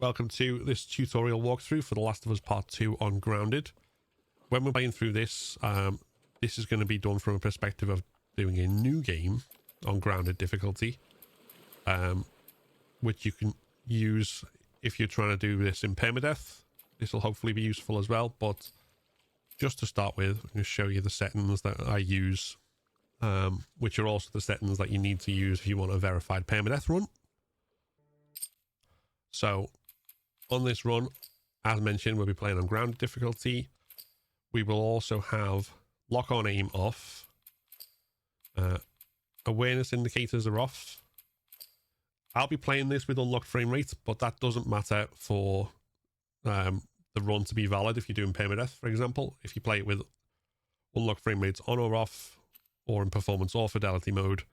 welcome to this tutorial walkthrough for The Last of Us Part 2 on Grounded. When we're playing through this, this is going to be done from a perspective of doing a new game on Grounded difficulty, which you can use if you're trying to do this in permadeath. This will hopefully be useful as well, but just to start with, I'm going to show you the settings that I use, which are also the settings that you need to use if you want a verified permadeath run. So on this run, as mentioned, we'll be playing on grounded difficulty. We will also have lock on aim off. Awareness indicators are off. I'll be playing this with unlocked frame rate, but that doesn't matter for the run to be valid if you're doing permadeath, for example. If you play it with unlocked frame rates on or off, or in performance or fidelity mode,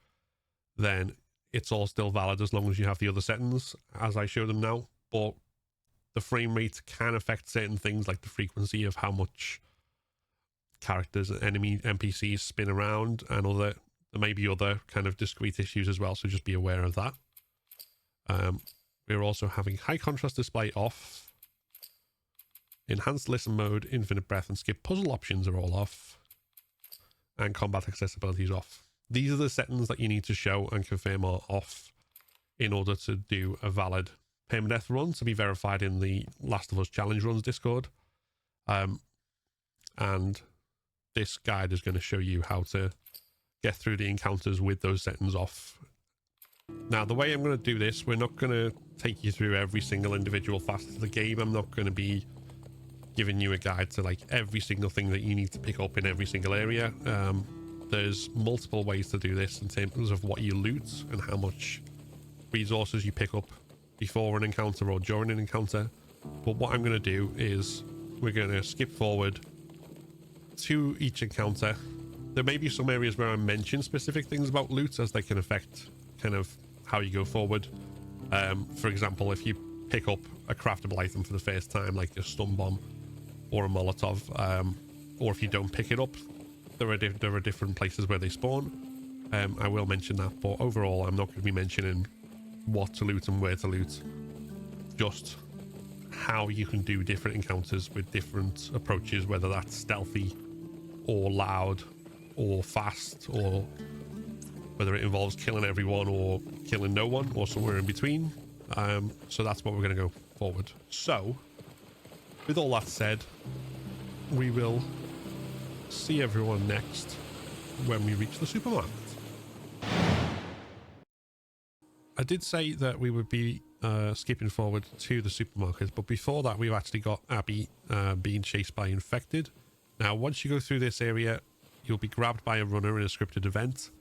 then it's all still valid as long as you have the other settings as I show them now. But the frame rate can affect certain things like the frequency of how much characters and enemy NPCs spin around, and there may be other kind of discrete issues as well, so just be aware of that. We're also having high contrast display off. Enhanced listen mode, infinite breath and skip puzzle options are all off. And combat accessibility is off. These are the settings that you need to show and confirm are off in order to do a valid permadeath run to be verified in the Last of Us Challenge Runs Discord. And this guide is going to show you how to get through the encounters with those settings off. Now, the way I'm going to do this, we're not going to take you through every single individual facet of the game. I'm not going to be giving you a guide to like every single thing that you need to pick up in every single area. There's multiple ways to do this in terms of what you loot and how much resources you pick up before an encounter or during an encounter. But what I'm going to do is we're going to skip forward to each encounter. There may be some areas where I mention specific things about loot as they can affect kind of how you go forward. For example, if you pick up a craftable item for the first time, like a stun bomb or a Molotov, or if you don't pick it up, there are different places where they spawn. I will mention that, but overall I'm not going to be mentioning what to loot and where to loot, just how you can do different encounters with different approaches, whether that's stealthy or loud or fast, or whether it involves killing everyone or killing no one or somewhere in between. So that's what we're going to go forward. So with all that said, we will see everyone next when we reach the supermarket. I did say that we would be skipping forward to the supermarket, but before that we've actually got Abby being chased by infected. Now, once you go through this area, you'll be grabbed by a runner in a scripted event,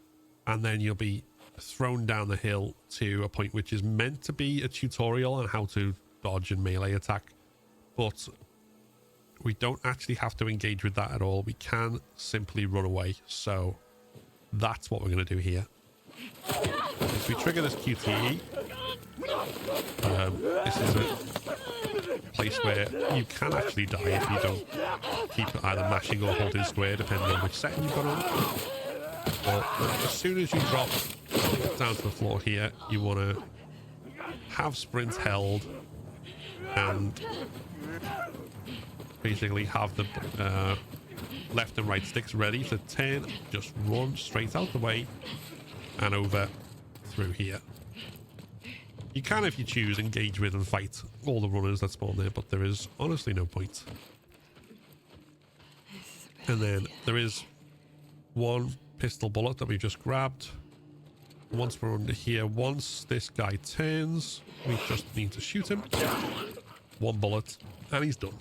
and then you'll be thrown down the hill to a point which is meant to be a tutorial on how to dodge and melee attack, but we don't actually have to engage with that at all. We can simply run away. So that's what we're going to do here. If we trigger this QTE, this is a place where you can actually die if you don't keep either mashing or holding square, depending on which setting you've got on. But as soon as you drop down to the floor here, you want to have sprint held and basically have the left and right sticks ready to turn. Just run straight out the way and over through here. You can, if you choose, engage with and fight all the runners that spawn there, but there is honestly no point. And then there is one pistol bullet that we just grabbed. Once we're under here, once this guy turns, we just need to shoot him. One bullet and he's done.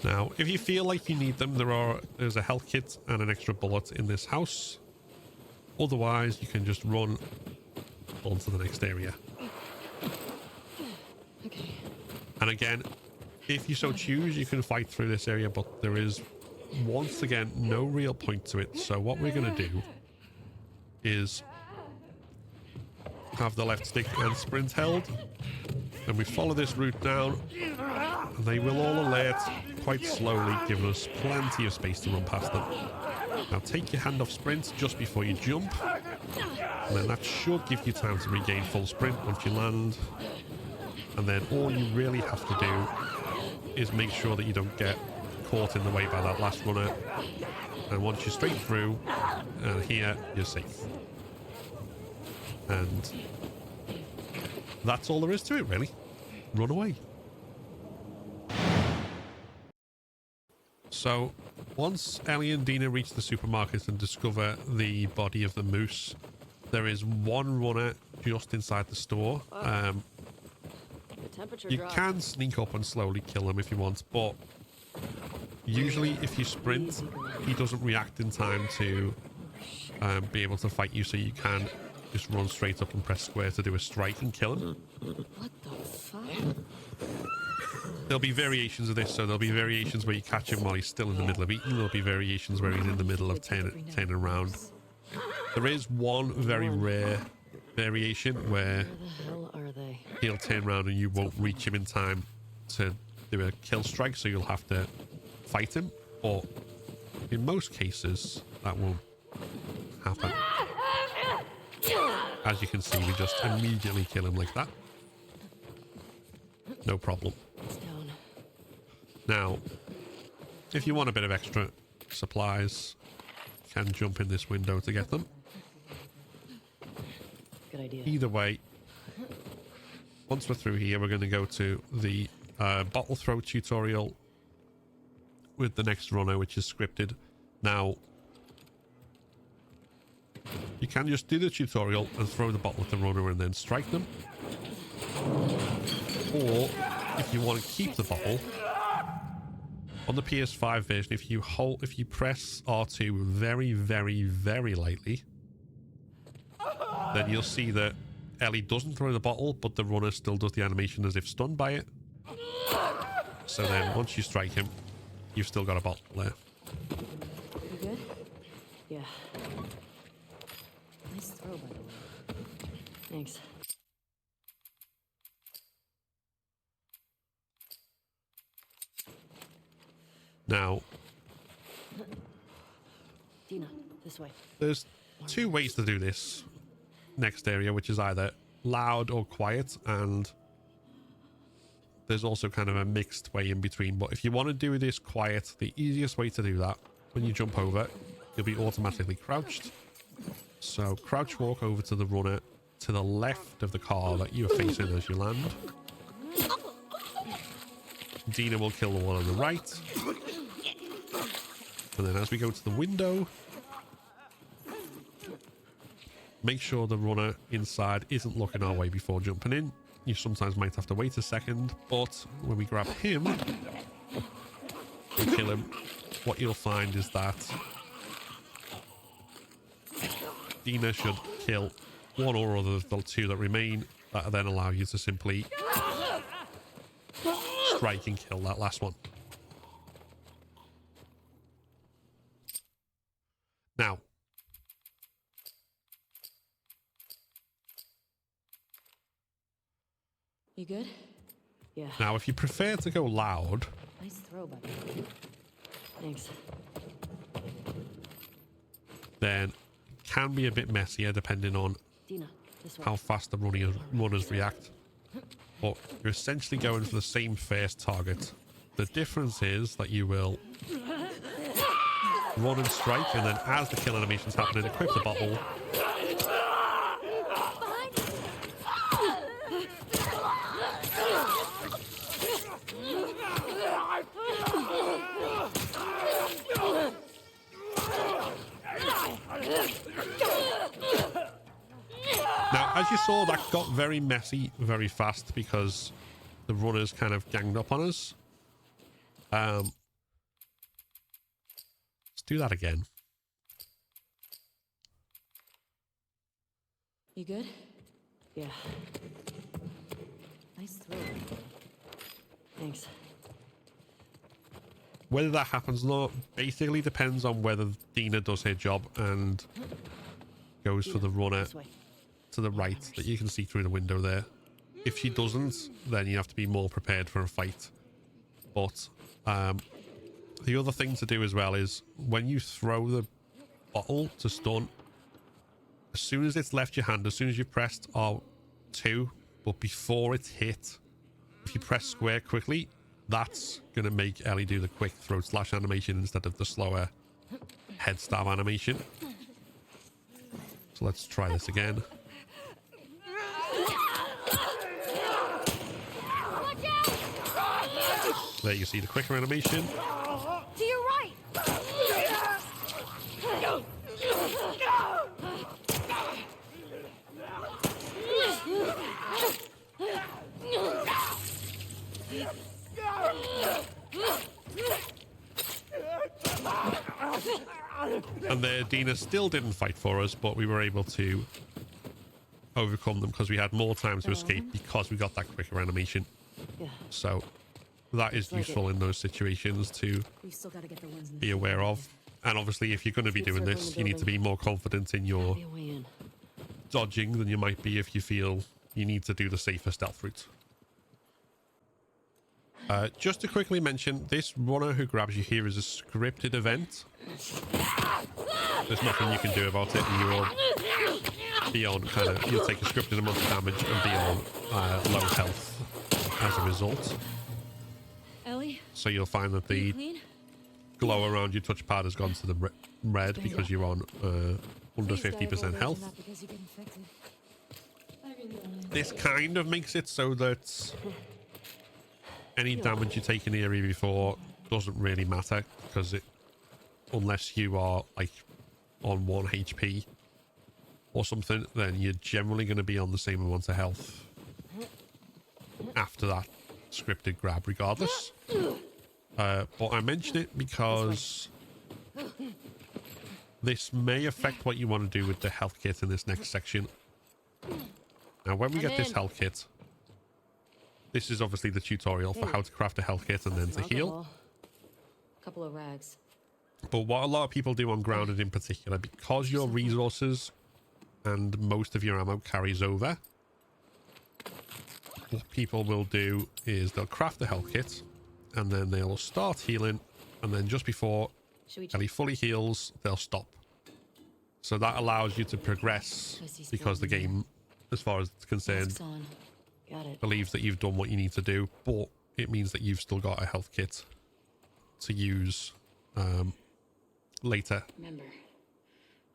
Now, if you feel like you need them, there's a health kit and an extra bullet in this house. Otherwise, you can just run on to the next area. Okay. And again, if you so choose, you can fight through this area, but there is, once again, no real point to it. So what we're going to do is have the left stick and sprint held, and we follow this route down, and they will all alert quite slowly, giving us plenty of space to run past them. Now take your hand off sprint just before you jump, and then that should give you time to regain full sprint once you land. And then all you really have to do is make sure that you don't get caught in the way by that last runner. And once you're straight through, and here, you're safe. And that's all there is to it, really. Run away. So, once Ellie and Dina reach the supermarket and discover the body of the moose, there is one runner just inside the store. You can sneak up and slowly kill him if you want, but usually if you sprint, he doesn't react in time to be able to fight you, so you can just run straight up and press square to do a strike and kill him. What the fuck? There'll be variations of this, so there'll be variations where you catch him while he's still in the middle of eating. There'll be variations where he's in the middle of turning around. There is one very rare variation where he'll turn around and you won't reach him in time to do a kill strike, so you'll have to fight him. But in most cases, that won't happen. As you can see, we just immediately kill him like that. No problem. Now, if you want a bit of extra supplies, you can jump in this window to get them. Good idea. Either way, once we're through here, we're going to go to the bottle throw tutorial with the next runner, which is scripted. Now, you can just do the tutorial and throw the bottle at the runner and then strike them. Or, if you want to keep the bottle, on the PS5 version, if you press R2 very, very, very lightly, then you'll see that Ellie doesn't throw the bottle, but the runner still does the animation as if stunned by it. So then, once you strike him, you've still got a bottle there. You good? Yeah. Nice throw, by the way. Thanks. Now, Dina, this way. there's two ways to do this next area, which is either loud or quiet, and there's also kind of a mixed way in between. But if you want to do this quiet, the easiest way to do that, when you jump over, you'll be automatically crouched. So crouch walk over to the runner to the left of the car that you're facing as you land. Dina will kill the one on the right. And then as we go to the window, make sure the runner inside isn't looking our way before jumping in. You sometimes might have to wait a second, but when we grab him and kill him, what you'll find is that Dina should kill one or other of the two that remain. That then allow you to simply strike and kill that last one. Now, You good? Yeah. now if you prefer to go loud, Nice throw, by the way. Thanks. then it can be a bit messier depending on Dina, this way. how fast the runners react. But you're essentially going for the same first target. The difference is that you will run and strike, and then as the kill animation's happening, equip the bottle. Now, as you saw, that got very messy very fast because the runners kind of ganged up on us. Let's do that again. You good? Yeah. Nice throw. Thanks. Whether that happens or not basically depends on whether Dina does her job and goes for the runner This way. to the right that you can see through the window there. If she doesn't, then you have to be more prepared for a fight. But The other thing to do as well is when you throw the bottle to stun, as soon as it's left your hand, as soon as you've pressed R2, but before it's hit, if you press square quickly, that's going to make Ellie do the quick throat slash animation instead of the slower head stab animation. So let's try this again. There you see the quicker animation. To your right. And there, Dina still didn't fight for us, but we were able to overcome them because we had more time to escape because we got that quicker animation. Yeah. So that is useful in those situations to We still gotta get the ones in the be aware of. And obviously, if you're going to be doing this, you need to be more confident in your Be a way in. dodging than you might be if you feel you need to do the safer stealth route. Just to quickly mention, this runner who grabs you here is a scripted event. There's nothing you can do about it, and you'll be on you'll take a scripted amount of damage and be on low health as a result. Ellie, So you'll find that you the clean? glow around your touchpad has gone to the red because you're on under Please die of 50% old age, health. not because you get infected. This kind of makes it so that any damage you take in the area before doesn't really matter, because unless you are like on 1 HP or something, then you're generally going to be on the same amount of health after that scripted grab regardless. But I mention it because this may affect what you want to do with the health kit in this next section. Now when we get this health kit, this is obviously the tutorial for how to craft a health kit and then to heal. Couple of rags. But what a lot of people do on Grounded in particular, because your resources and most of your ammo carries over, what people will do is they'll craft the health kit and then they'll start healing, and then just before Ellie fully heals, they'll stop. So that allows you to progress, because the game, as far as it's concerned, believes that you've done what you need to do, but it means that you've still got a health kit to use later.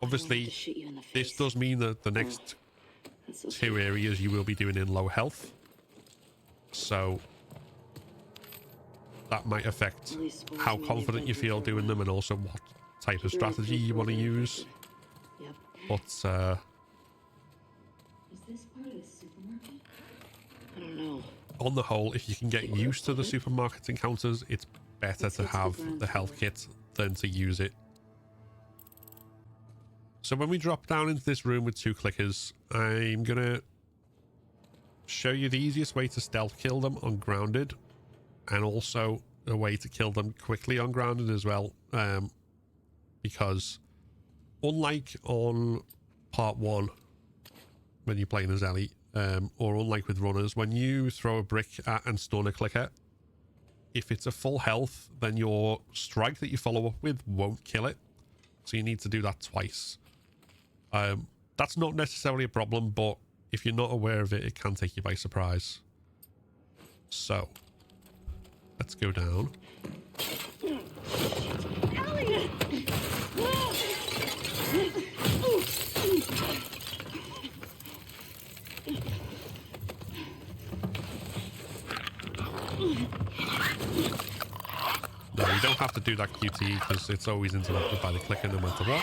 Obviously, this does mean that the next 2 areas you will be doing in low health, so that might affect how confident you feel doing them and also what type of strategy you want to use. But Is this part of the supermarket? I don't know. on the whole, if you can get used to the supermarket encounters, it's better to have the health kit than to use it. So when we drop down into this room with 2 clickers, I'm gonna show you the easiest way to stealth kill them on Grounded, and also a way to kill them quickly on Grounded as well, because unlike on part 1 when you're playing as Ellie, or unlike with runners, when you throw a brick at and stun a clicker, if it's a full health, then your strike that you follow up with won't kill it, so you need to do that twice. That's not necessarily a problem, but if you're not aware of it, it can take you by surprise. So let's go down. Ellie! No, you don't have to do that QTE because it's always interrupted by the clicker no matter what.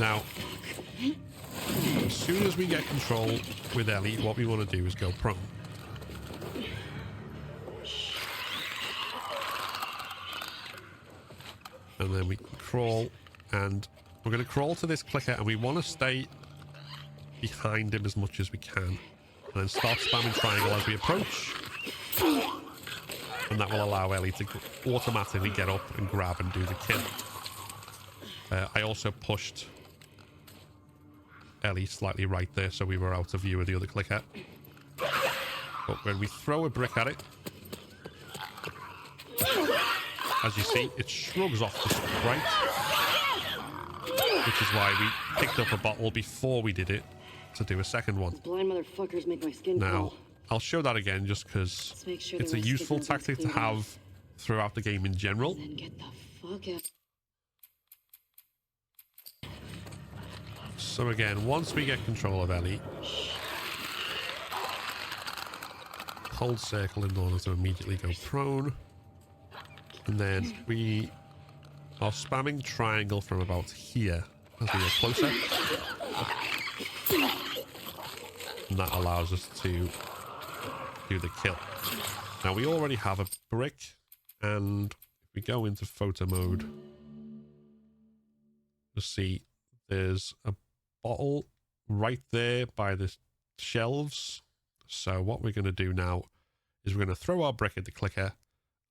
Now, as soon as we get control with Ellie, what we want to do is go prone. And then we crawl, and we're going to crawl to this clicker, and we want to stay behind him as much as we can. And then start spamming triangle as we approach. And that will allow Ellie to automatically get up and grab and do the kill. I also pushed Ellie slightly right there, so we were out of view of the other clicker. But when we throw a brick at it, as you see, it shrugs off the sprite, which is why we picked up a bottle before we did it to do a second one. These blind motherfuckers make my skin Now, crawl. I'll show that again just because Let's make sure it's the a rest of useful the building's tactic to cleaned out. have throughout the game in general. And then get the fuck out. So again, once we get control of Ellie, hold circle in order to immediately go prone. And then we are spamming triangle from about here as we get closer. And that allows us to do the kill. Now we already have a brick, and if we go into photo mode, you'll see there's a bottle right there by the shelves. So what we're going to do now is we're going to throw our brick at the clicker,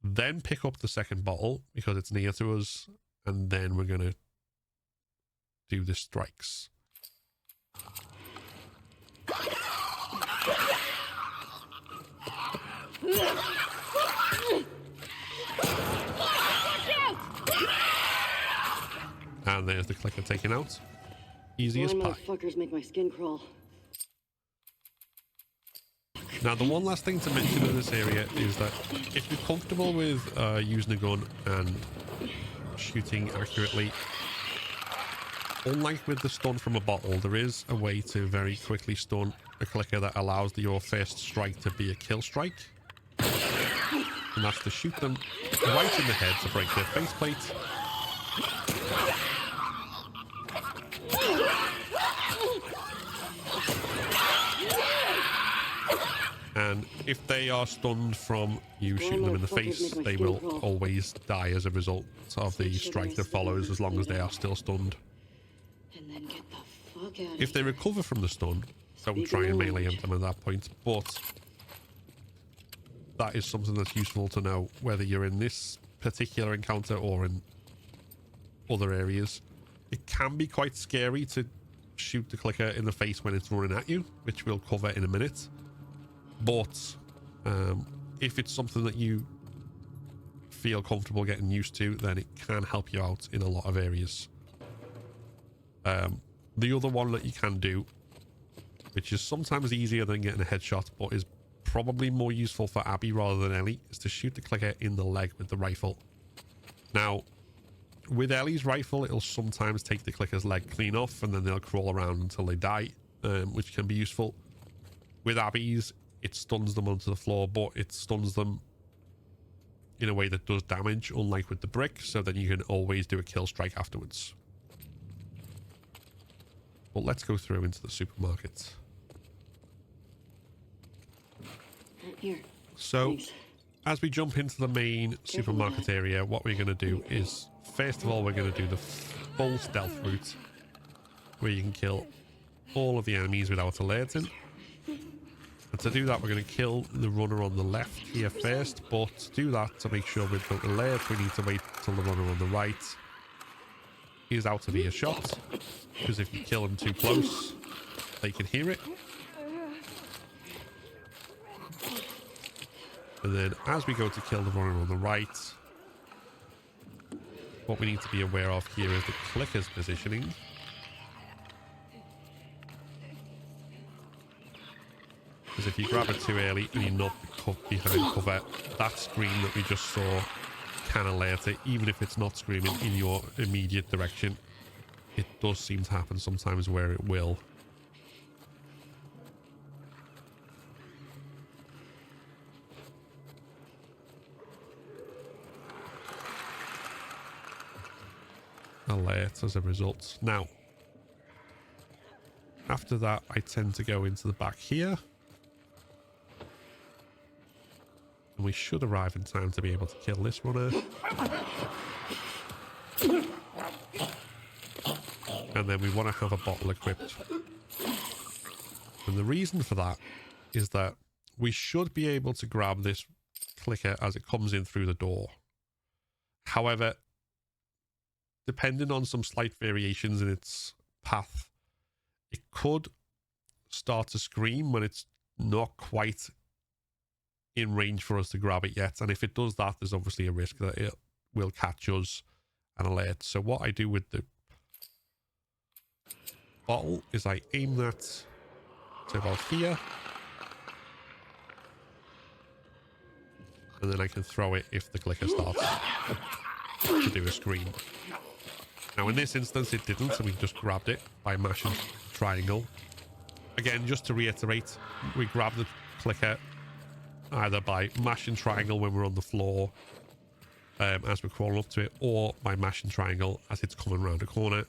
then pick up the second bottle because it's near to us, and then we're going to do the strikes. And there's the clicker taken out. Easy as Blind pie. motherfuckers make my skin crawl. Now, the one last thing to mention in this area is that if you're comfortable with using a gun and shooting accurately, unlike with the stun from a bottle, there is a way to very quickly stun a clicker that allows your first strike to be a kill strike. And that's to shoot them right in the head to break their faceplate. And if they are stunned from you shooting them in the face, they will always die as a result of the strike that follows, as long as they are still stunned. And then get the fuck out of If they here. recover from the stun, don't try and melee them at that point, but that is something that's useful to know, whether you're in this particular encounter or in other areas. It can be quite scary to shoot the clicker in the face when it's running at you, which we'll cover in a minute. But if it's something that you feel comfortable getting used to, then it can help you out in a lot of areas. The other one that you can do, which is sometimes easier than getting a headshot, but is probably more useful for Abby rather than Ellie, is to shoot the clicker in the leg with the rifle. Now, with Ellie's rifle, it'll sometimes take the clicker's leg clean off, and then they'll crawl around until they die, which can be useful. With Abby's, it stuns them onto the floor, but it stuns them in a way that does damage, unlike with the brick, so then you can always do a kill strike afterwards. But let's go through into the supermarket. Here. So, Thanks. as we jump into the main supermarket area, what we're going to do is, first of all, we're going to do the full stealth route, where you can kill all of the enemies without alerting. And to do that, we're going to kill the runner on the left here first, but to do that, to make sure we don't alert, we need to wait till the runner on the right is out of earshot, because if you kill them too close, they can hear it. And then as we go to kill the runner on the right, what we need to be aware of here is the clicker's positioning. Because if you grab it too early and you're not behind cover, that scream that we just saw can alert it, even if it's not screaming in your immediate direction. It does seem to happen sometimes where it will. Alert as a result. Now, after that, I tend to go into the back here. And we should arrive in time to be able to kill this runner. And then we want to have a bottle equipped. And the reason for that is that we should be able to grab this clicker as it comes in through the door. However, depending on some slight variations in its path, it could start to scream when it's not quite in range for us to grab it yet. And if it does that, there's obviously a risk that it will catch us and alert. So what I do with the bottle is I aim that to about here. And then I can throw it if the clicker starts to do a screen. Now in this instance it didn't, so we just grabbed it by mashing triangle. Again, just to reiterate, we grab the clicker either by mashing triangle when we're on the floor as we're crawling up to it, or by mashing triangle as it's coming around a corner.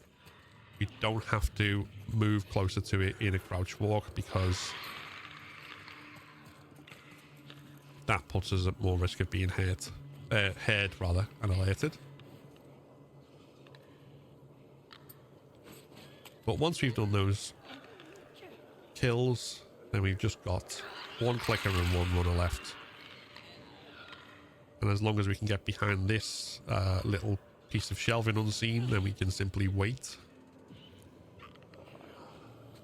We don't have to move closer to it in a crouch walk because that puts us at more risk of being heard rather, and alerted. But once we've done those kills, then we've just got one clicker and one runner left. And as long as we can get behind this little piece of shelving unseen, then we can simply wait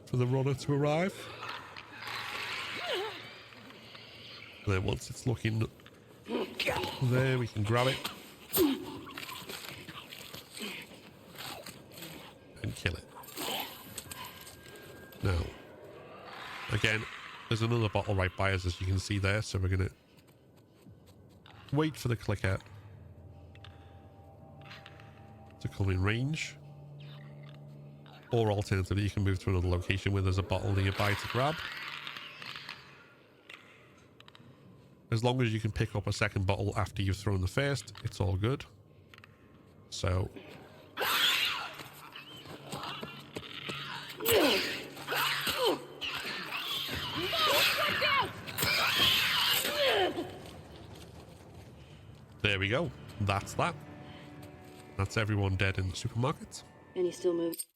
for the runner to arrive. And then once it's looking there, we can grab it and kill it. Now, again, there's another bottle right by us, as you can see there, so we're going to wait for the clicker to come in range. Or alternatively, you can move to another location where there's a bottle nearby to grab. As long as you can pick up a second bottle after you've thrown the first, it's all good. So there we go. That's that. That's everyone dead in the supermarket. And he still moves.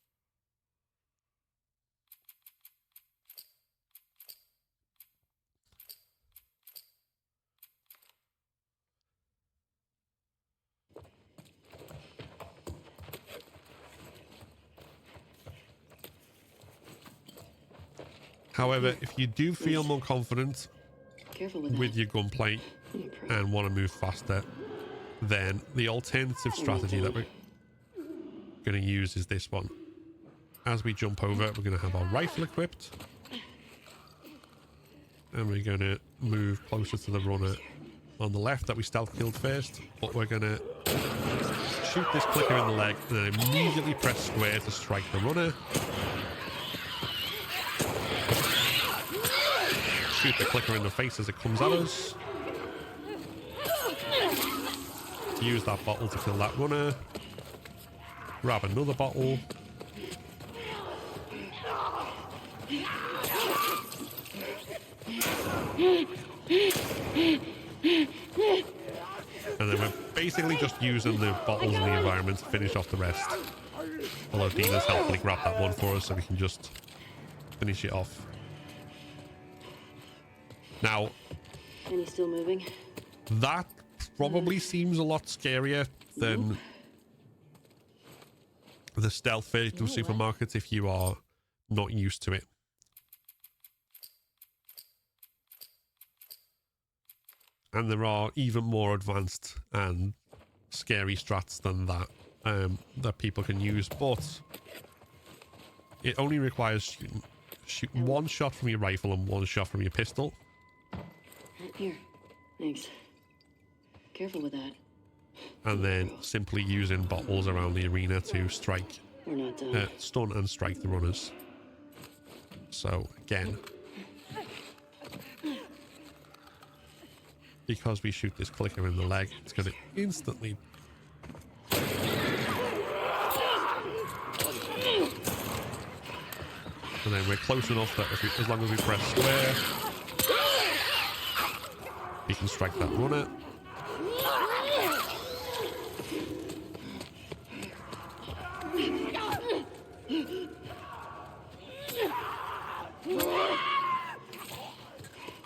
However, if you do feel more confident Careful with with your gunplay and want to move faster, then the alternative strategy that we're going to use is this one. As we jump over, we're going to have our rifle equipped, and we're going to move closer to the runner on the left that we stealth killed first, but we're going to shoot this clicker in the leg and then immediately press square to strike the runner. Shoot the clicker in the face as it comes at us. Use that bottle to kill that runner. Grab another bottle. And then we're basically just using the bottles in the environment to finish off the rest. Although Dina's helpfully grabbed that one for us so we can just finish it off. Now, And he's still moving. that probably seems a lot scarier than the stealth version of supermarkets if you are not used to it. And there are even more advanced and scary strats than that that people can use, but it only requires shooting one shot from your rifle and one shot from your pistol. Here. Thanks. Careful with that. And then simply using bottles around the arena to strike, We're not done. stun and strike the runners. So again, because we shoot this clicker in the leg, it's going to instantly and then we're close enough that as long as we press square, we can strike that runner.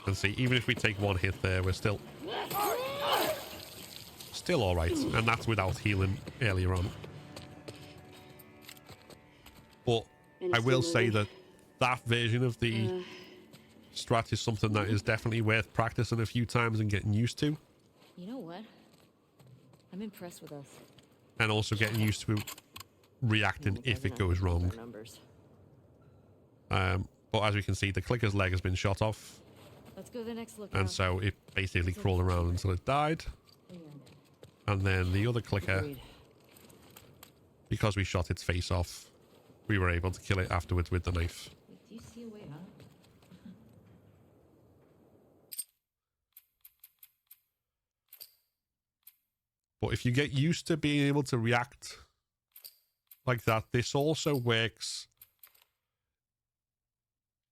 And see, even if we take one hit there, we're still all right, and that's without healing earlier on. But I will say that that version of the strat is something that is definitely worth practicing a few times and getting used to. You know what? I'm impressed with us. And also getting used to reacting if it goes wrong. But as we can see, the clicker's leg has been shot off. Let's go to the next lookout. And so it basically crawled around until it died. And then the other clicker, because we shot its face off, we were able to kill it afterwards with the knife. Do you see a way out? But if you get used to being able to react like that, this also works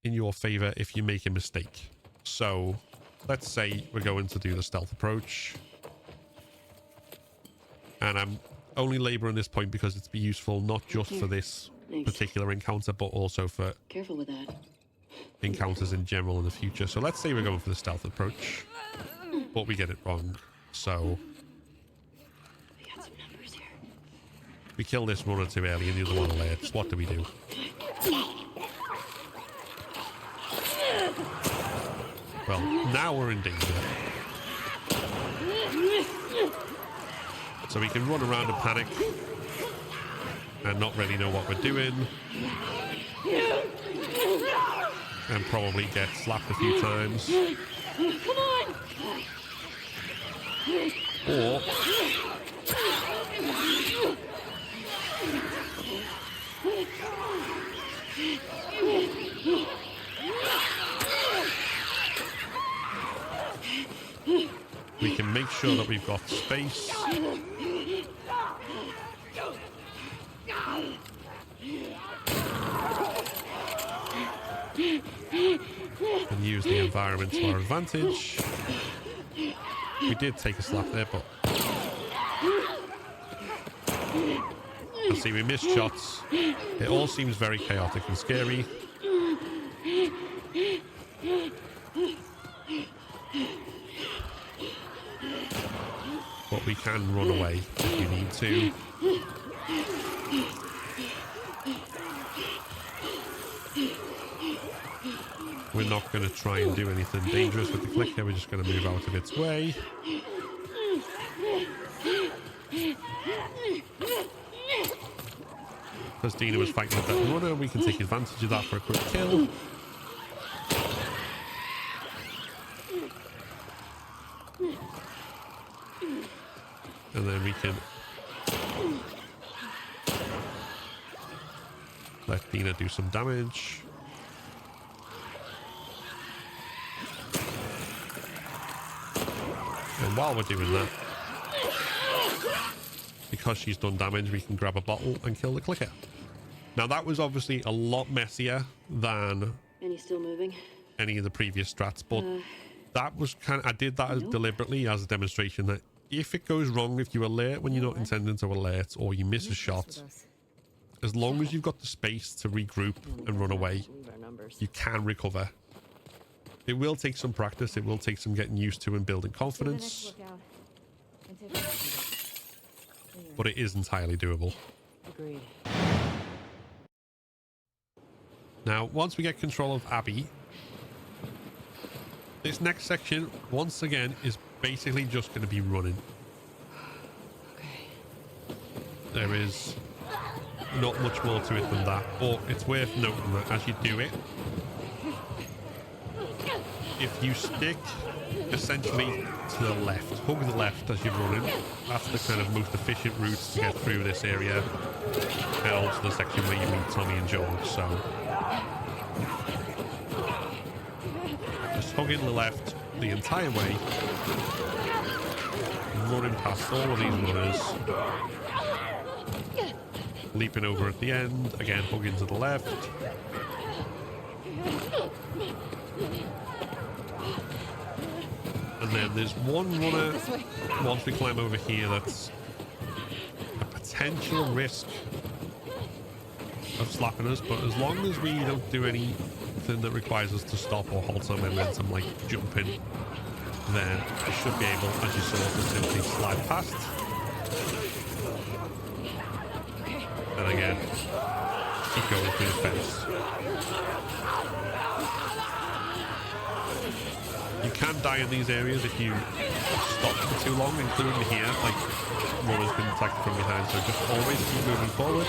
in your favor if you make a mistake. So let's say we're going to do the stealth approach. And I'm only laboring this point because it's be useful not just for this particular encounter, but also for Careful with that. encounters in general in the future. So let's say we're going for the stealth approach, but we get it wrong. So We got some numbers here. we kill this runner too early and the other one alerts. What do we do? Well, now we're in danger. So we can run around and panic and not really know what we're doing. And probably get slapped a few times. Come on! Or we can make sure that we've got space. And use the environment to our advantage. We did take a slap there, but let's see, we missed shots. It all seems very chaotic and scary. But we can run away if we need to. We're not going to try and do anything dangerous with the clicker. We're just going to move out of its way. Because Dina was fighting with that runner, we can take advantage of that for a quick kill. And then we can let Dina do some damage. And while we're doing that, because she's done damage, we can grab a bottle and kill the clicker. Now that was obviously a lot messier than Any still moving? any of the previous strats, but that was I did that deliberately as a demonstration that if it goes wrong, if you alert when you're not intending to alert, or you miss a shot, as long as you've got the space to regroup and run away, you can recover. It will take some practice, it will take some getting used to and building confidence, but it is entirely doable. Agreed. Now, once we get control of Abby, this next section, once again, is basically just going to be running. There is not much more to it than that, but it's worth noting that as you do it, if you stick essentially to the left, hug the left as you're running, that's the kind of most efficient route to get through this area, and also the section where you meet Tommy and Joel. So just hugging the left the entire way, running past all of these runners, leaping over at the end, again hugging to the left. And then there's one runner, once we climb over here, that's a potential risk of slapping us, but as long as we don't do anything that requires us to stop or halt our momentum, like jumping, then we should be able, as you saw, to simply slide past. And again, keep going through the fence. You can die in these areas if you stop for too long, including here, like runners can attack from behind, so just always keep moving forward.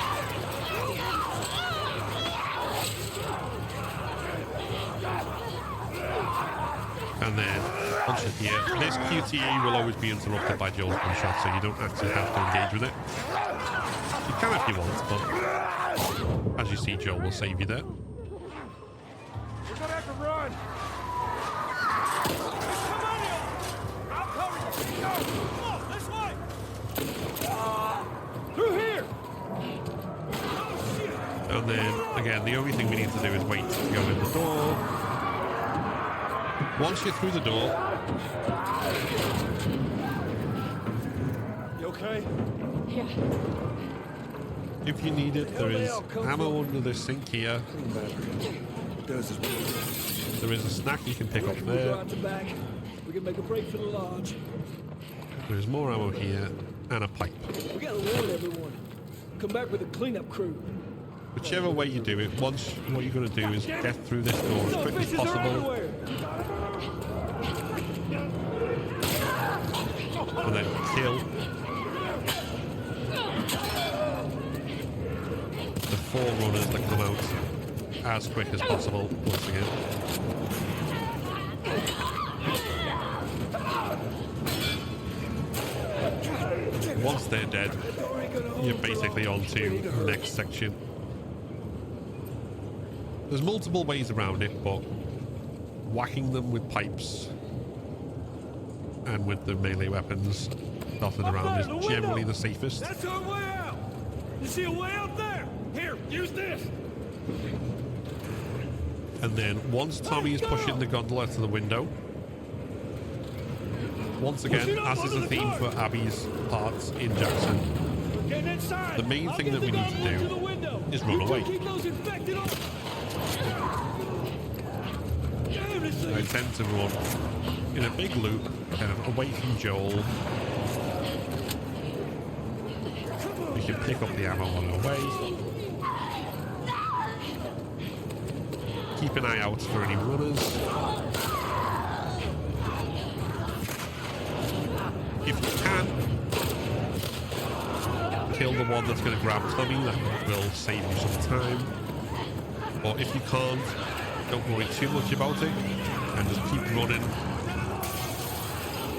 And then once you're here, this QTE will always be interrupted by Joel's gunshot, so you don't actually have to engage with it. You can if you want, but as you see, Joel will save you there. We're gonna have to run. Come on, Ellie. I'll cover you. Go. Come on, this way. Through here. Oh shit. And then again, the only thing we need to do is wait to go in the door. Once you're through the door, You okay? Yeah. if you need it, there is ammo under the sink here. There is a snack you can pick up there. We can make a break for the lodge. There's more ammo here and a pipe. We gotta warn everyone. Come back with a cleanup crew. Whichever way you do it, once what you're going to do is get through this door as quick as possible, and then kill the 4 runners that come out as quick as possible once again. Once they're dead, you're basically on to the next section. There's multiple ways around it, but whacking them with pipes and with the melee weapons dotted around is generally the safest. That's our way out. You see a way out there? Here, use this. And then once Tommy is pushing the gondola to the window, once again, as is the theme for Abby's parts in Jackson, Get inside. the main thing that we need to do is run away. Keep those infected off. Damn, this I thing. tend to run in a big loop, kind of away from Joel. We can pick up the ammo on our way. Keep an eye out for any runners. If you can, kill the one that's going to grab Tommy, that will save you some time. Or if you can't, don't worry too much about it and just keep running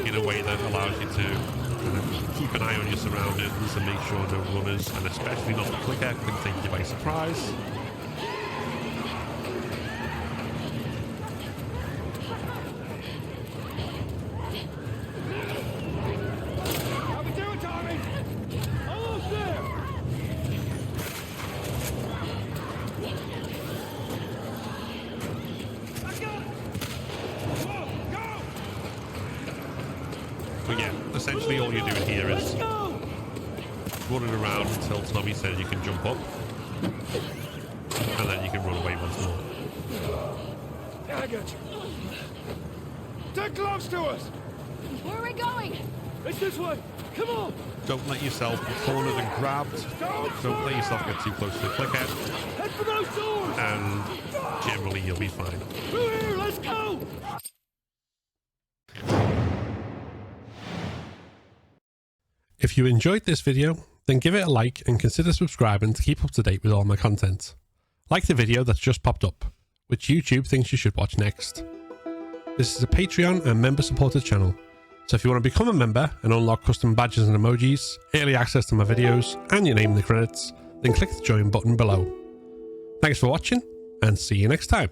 in a way that allows you to kind of keep an eye on your surroundings and make sure no runners, and especially not the clicker, can take you by surprise. How we doing, Tommy? Almost there. Let's go. Whoa, go. But yeah, essentially all you're doing here Let's is go. running around until Tommy says you can jump up, and then you can run away once more. Yeah, I got you. Stay close to us. Where are we going? It's this way. Come on. Don't let yourself be cornered and grabbed. Don't let yourself get too close to the clicker, Head for those doors. and generally you'll be fine. Through here. Let's go. If you enjoyed this video, then give it a like and consider subscribing to keep up to date with all my content. Like the video that's just popped up, which YouTube thinks you should watch next. This is a Patreon and member supported channel, so if you want to become a member and unlock custom badges and emojis, early access to my videos, and your name in the credits, then click the join button below. Thanks for watching, and see you next time.